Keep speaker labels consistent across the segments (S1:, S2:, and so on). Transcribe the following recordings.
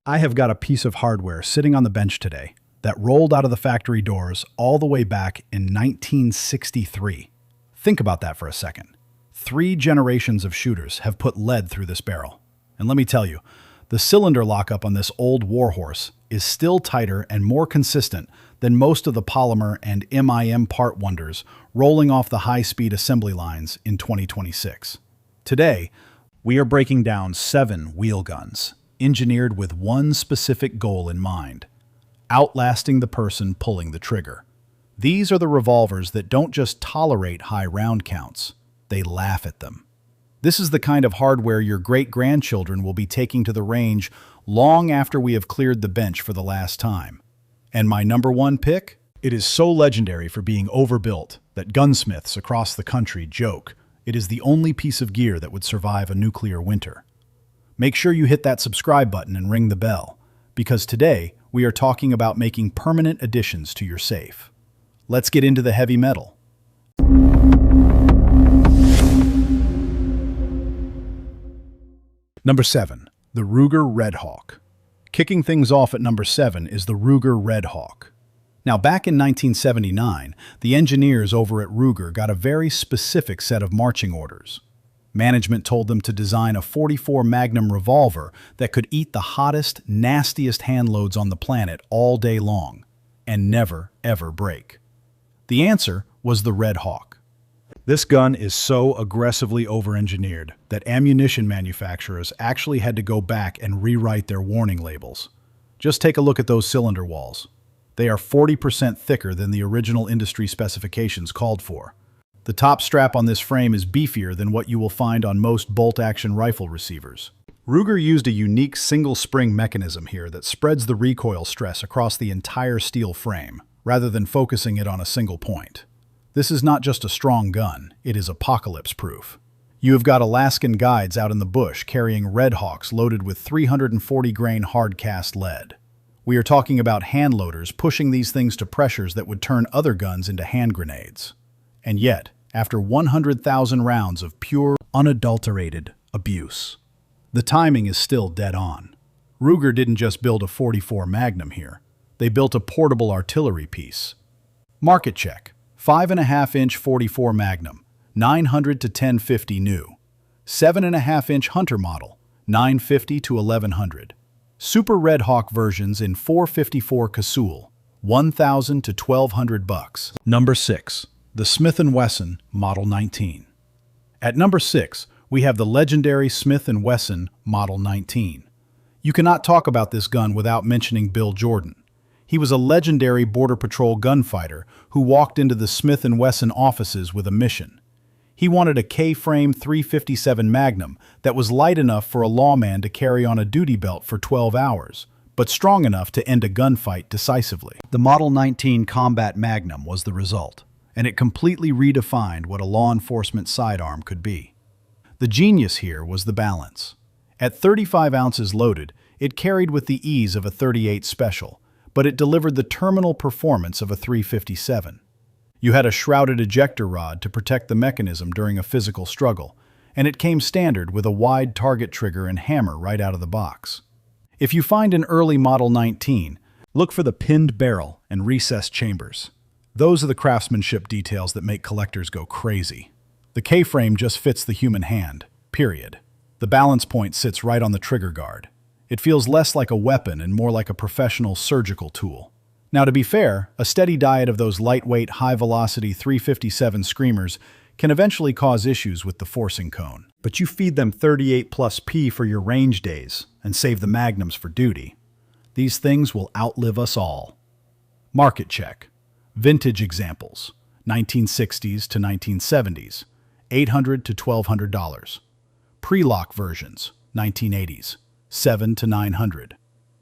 S1: I have got a piece of hardware sitting on the bench today that rolled out of the factory doors all the way back in 1963. Think about that for a second. 3 generations of shooters have put lead through this barrel. And let me tell you, the cylinder lockup on this old warhorse is still tighter and more consistent than most of the polymer and MIM part wonders rolling off the high-speed assembly lines in 2026. Today, we are breaking down 7 wheel guns, engineered with one specific goal in mind: outlasting the person pulling the trigger. These are the revolvers that don't just tolerate high round counts, they laugh at them. This is the kind of hardware your great-grandchildren will be taking to the range long after we have cleared the bench for the last time. And my number 1 pick? It is so legendary for being overbuilt that gunsmiths across the country joke it is the only piece of gear that would survive a nuclear winter. Make sure you hit that subscribe button and ring the bell, because today we are talking about making permanent additions to your safe. Let's get into the heavy metal. Number 7. The Ruger Redhawk. Kicking things off at number 7 is the Ruger Redhawk. Now, back in 1979, the engineers over at Ruger got a very specific set of marching orders. Management told them to design a .44 Magnum revolver that could eat the hottest, nastiest handloads on the planet all day long and never, ever break. The answer was the Redhawk. This gun is so aggressively over-engineered that ammunition manufacturers actually had to go back and rewrite their warning labels. Just take a look at those cylinder walls. They are 40% thicker than the original industry specifications called for. The top strap on this frame is beefier than what you will find on most bolt-action rifle receivers. Ruger used a unique single-spring mechanism here that spreads the recoil stress across the entire steel frame, rather than focusing it on a single point. This is not just a strong gun, it is apocalypse-proof. You have got Alaskan guides out in the bush carrying Redhawks loaded with 340-grain hard-cast lead. We are talking about hand loaders pushing these things to pressures that would turn other guns into hand grenades. And yet, after 100,000 rounds of pure, unadulterated abuse, the timing is still dead on. Ruger didn't just build a .44 Magnum here. They built a portable artillery piece. Market check. 5.5-inch .44 Magnum, 900 to 1050 new. 7.5-inch Hunter model, 950 to 1100. Super Redhawk versions in .454 Casull, 1,000 to 1,200 bucks. Number 6. The Smith Wesson Model 19. At number 6, we have the legendary Smith Wesson Model 19. You cannot talk about this gun without mentioning Bill Jordan. He was a legendary Border Patrol gunfighter who walked into the Smith & Wesson offices with a mission. He wanted a K-frame .357 Magnum that was light enough for a lawman to carry on a duty belt for 12 hours, but strong enough to end a gunfight decisively. The Model 19 Combat Magnum was the result, and it completely redefined what a law enforcement sidearm could be. The genius here was the balance. At 35 ounces loaded, it carried with the ease of a .38 Special, but it delivered the terminal performance of a .357. You had a shrouded ejector rod to protect the mechanism during a physical struggle, and it came standard with a wide target trigger and hammer right out of the box. If you find an early Model 19, look for the pinned barrel and recessed chambers. Those are the craftsmanship details that make collectors go crazy. The K-frame just fits the human hand, period. The balance point sits right on the trigger guard. It feels less like a weapon and more like a professional surgical tool. Now, to be fair, a steady diet of those lightweight, high-velocity .357 screamers can eventually cause issues with the forcing cone. But you feed them 38+ P for your range days and save the Magnums for duty. These things will outlive us all. Market check. Vintage examples. 1960s to 1970s. $800 to $1,200. Pre-lock versions. 1980s. 7 to 900.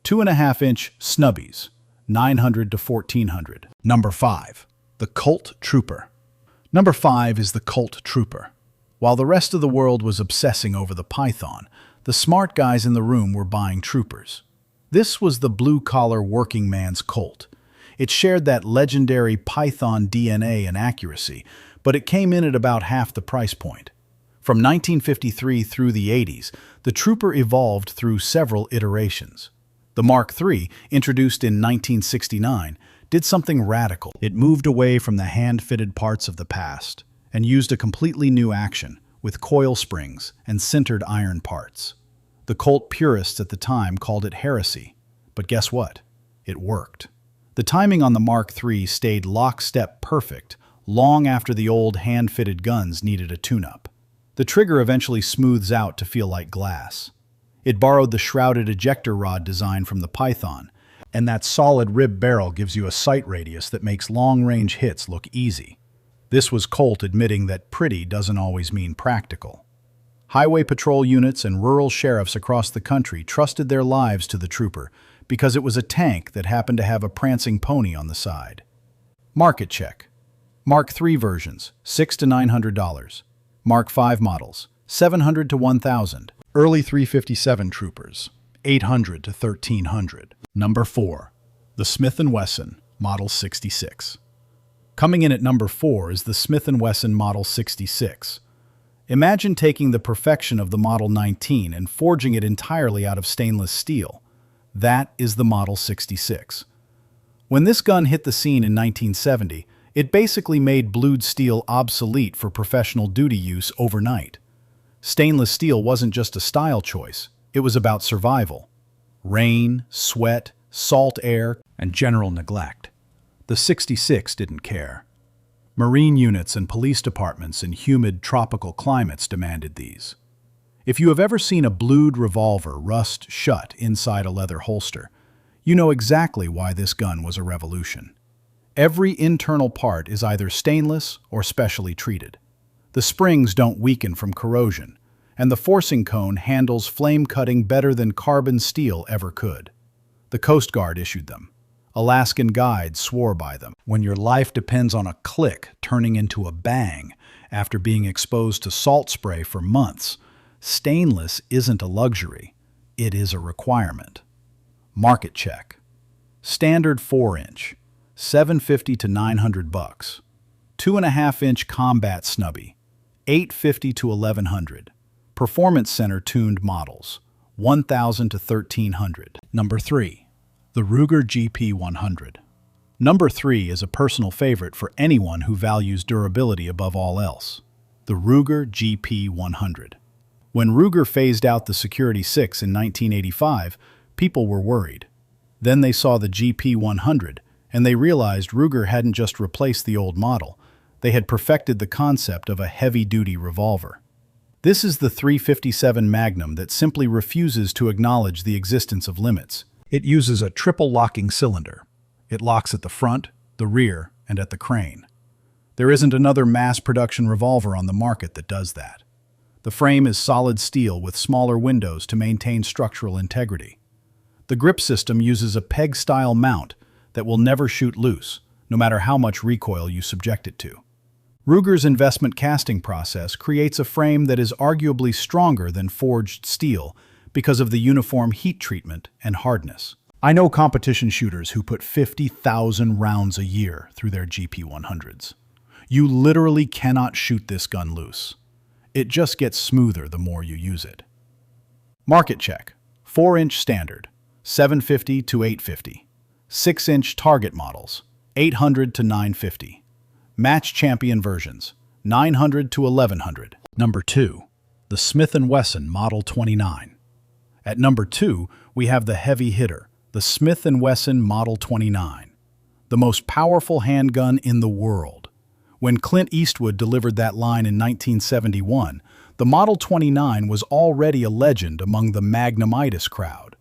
S1: 2.5-inch snubbies, 900 to 1,400. Number 5. The Colt Trooper. Number 5 is the Colt Trooper. While the rest of the world was obsessing over the Python, the smart guys in the room were buying Troopers. This was the blue-collar working man's Colt. It shared that legendary Python DNA and accuracy, but it came in at about half the price point. From 1953 through the 80s, the Trooper evolved through several iterations. The Mark III, introduced in 1969, did something radical. It moved away from the hand-fitted parts of the past and used a completely new action with coil springs and sintered iron parts. The Colt purists at the time called it heresy, but guess what? It worked. The timing on the Mark III stayed lockstep perfect long after the old hand-fitted guns needed a tune-up. The trigger eventually smooths out to feel like glass. It borrowed the shrouded ejector rod design from the Python, and that solid rib barrel gives you a sight radius that makes long-range hits look easy. This was Colt admitting that pretty doesn't always mean practical. Highway patrol units and rural sheriffs across the country trusted their lives to the Trooper because it was a tank that happened to have a prancing pony on the side. Market check. Mark III versions, $600 to $900. Mark V models, $700 to $1,000. Early 357 Troopers, $800 to $1,300. Number 4. The Smith Wesson Model 66. Coming in at number 4 is the Smith Wesson Model 66. Imagine taking the perfection of the Model 19 and forging it entirely out of stainless steel. That is the Model 66. When this gun hit the scene in 1970, it basically made blued steel obsolete for professional duty use overnight. Stainless steel wasn't just a style choice, it was about survival. Rain, sweat, salt air, and general neglect. The 66 didn't care. Marine units and police departments in humid tropical climates demanded these. If you have ever seen a blued revolver rust shut inside a leather holster, you know exactly why this gun was a revolution. Every internal part is either stainless or specially treated. The springs don't weaken from corrosion, and the forcing cone handles flame cutting better than carbon steel ever could. The Coast Guard issued them. Alaskan guides swore by them. When your life depends on a click turning into a bang after being exposed to salt spray for months, stainless isn't a luxury, it is a requirement. Market check. Standard 4-inch, $750 to $900. 2.5-inch combat snubby, $850 to $1,100. Performance Center tuned models, $1,000 to $1,300. Number 3. The Ruger GP100. Number 3 is a personal favorite for anyone who values durability above all else. The Ruger GP100. When Ruger phased out the Security 6 in 1985, people were worried. Then they saw the GP100, and they realized Ruger hadn't just replaced the old model, they had perfected the concept of a heavy-duty revolver. This is the .357 Magnum that simply refuses to acknowledge the existence of limits. It uses a triple locking cylinder. It locks at the front, the rear, and at the crane. There isn't another mass production revolver on the market that does that. The frame is solid steel with smaller windows to maintain structural integrity. The grip system uses a peg-style mount that will never shoot loose, no matter how much recoil you subject it to. Ruger's investment casting process creates a frame that is arguably stronger than forged steel because of the uniform heat treatment and hardness. I know competition shooters who put 50,000 rounds a year through their GP100s. You literally cannot shoot this gun loose. It just gets smoother the more you use it. Market check. 4-inch standard, $750 to $850. 6-inch target models, $800 to $950. Match champion versions, $900 to $1,100. Number 2. The Smith Wesson Model 29. At number 2, we have the heavy hitter, the Smith Wesson Model 29, the most powerful handgun in the world. When Clint Eastwood delivered that line in 1971, the Model 29 was already a legend among the Magnumitis crowd.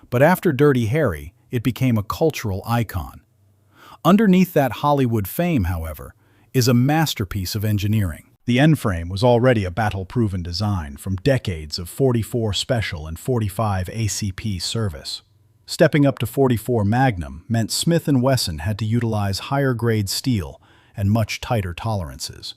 S1: But after Dirty Harry, it became a cultural icon. Underneath that Hollywood fame, however, is a masterpiece of engineering. The end frame was already a battle-proven design from decades of 44 Special and 45 ACP service. Stepping up to 44 Magnum meant Smith & Wesson had to utilize higher-grade steel and much tighter tolerances.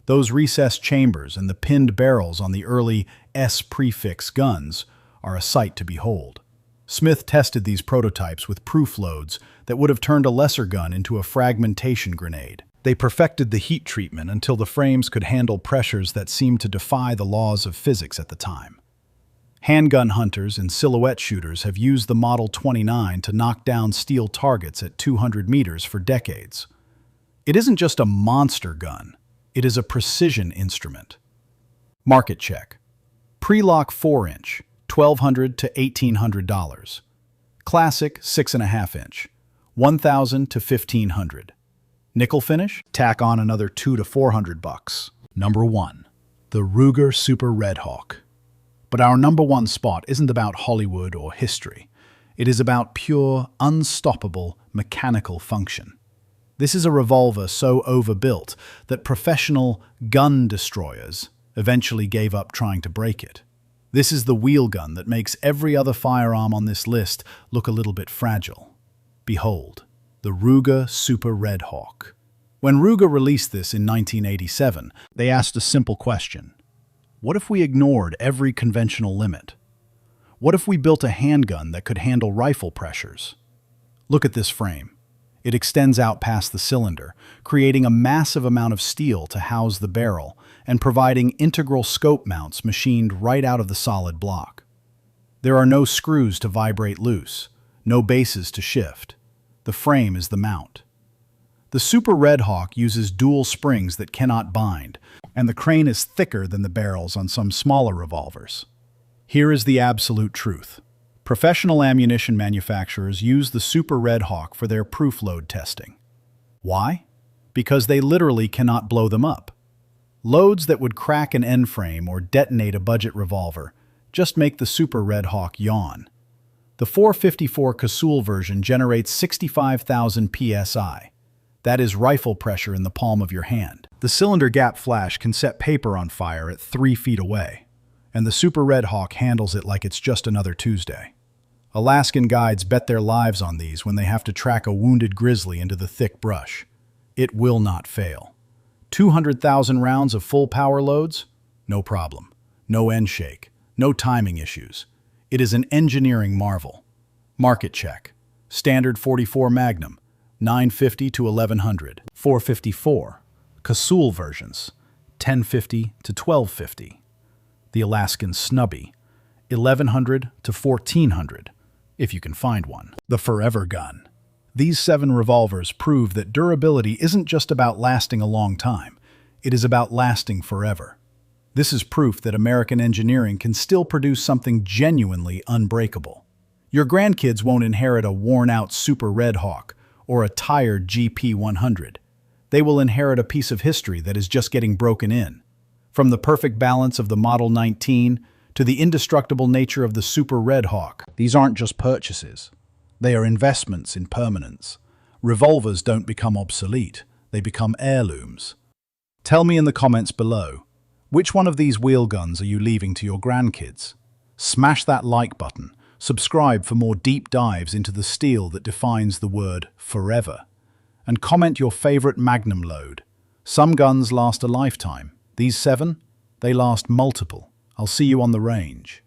S1: Those recessed chambers and the pinned barrels on the early S-prefix guns are a sight to behold. Smith tested these prototypes with proof loads that would have turned a lesser gun into a fragmentation grenade. They perfected the heat treatment until the frames could handle pressures that seemed to defy the laws of physics at the time. Handgun hunters and silhouette shooters have used the Model 29 to knock down steel targets at 200 meters for decades. It isn't just a monster gun, it is a precision instrument. Market check. Pre-lock 4-inch, $1,200 to $1,800. Classic 6.5-inch, $1,000 to $1,500. Nickel finish? Tack on another $200 to $400. Number 1. The Ruger Super Redhawk. But our number 1 spot isn't about Hollywood or history. It is about pure, unstoppable, mechanical function. This is a revolver so overbuilt that professional gun destroyers eventually gave up trying to break it. This is the wheel gun that makes every other firearm on this list look a little bit fragile. Behold, the Ruger Super Redhawk. When Ruger released this in 1987, they asked a simple question. What if we ignored every conventional limit? What if we built a handgun that could handle rifle pressures? Look at this frame. It extends out past the cylinder, creating a massive amount of steel to house the barrel and providing integral scope mounts machined right out of the solid block. There are no screws to vibrate loose, no bases to shift. The frame is the mount. The Super Redhawk uses dual springs that cannot bind, and the crane is thicker than the barrels on some smaller revolvers. Here is the absolute truth. Professional ammunition manufacturers use the Super Redhawk for their proof load testing. Why? Because they literally cannot blow them up. Loads that would crack an end frame or detonate a budget revolver just make the Super Redhawk yawn. The 454 Casull version generates 65,000 psi. That is rifle pressure in the palm of your hand. The cylinder gap flash can set paper on fire at 3 feet away, and the Super Redhawk handles it like it's just another Tuesday. Alaskan guides bet their lives on these when they have to track a wounded grizzly into the thick brush. It will not fail. 200,000 rounds of full power loads? No problem. No end shake. No timing issues. It is an engineering marvel. Market check. Standard 44 Magnum, $950 to $1,100. 454. Casull versions, $1050 to $1,250. The Alaskan Snubby, $1,100 to $1,400, if you can find one. The Forever Gun. These 7 revolvers prove that durability isn't just about lasting a long time, it is about lasting forever. This is proof that American engineering can still produce something genuinely unbreakable. Your grandkids won't inherit a worn-out Super Redhawk or a tired GP100. They will inherit a piece of history that is just getting broken in. From the perfect balance of the Model 19 to the indestructible nature of the Super Redhawk, these aren't just purchases. They are investments in permanence. Revolvers don't become obsolete, they become heirlooms. Tell me in the comments below, which one of these wheel guns are you leaving to your grandkids? Smash that like button, subscribe for more deep dives into the steel that defines the word forever, and comment your favorite Magnum load. Some guns last a lifetime. These 7, they last multiple. I'll see you on the range.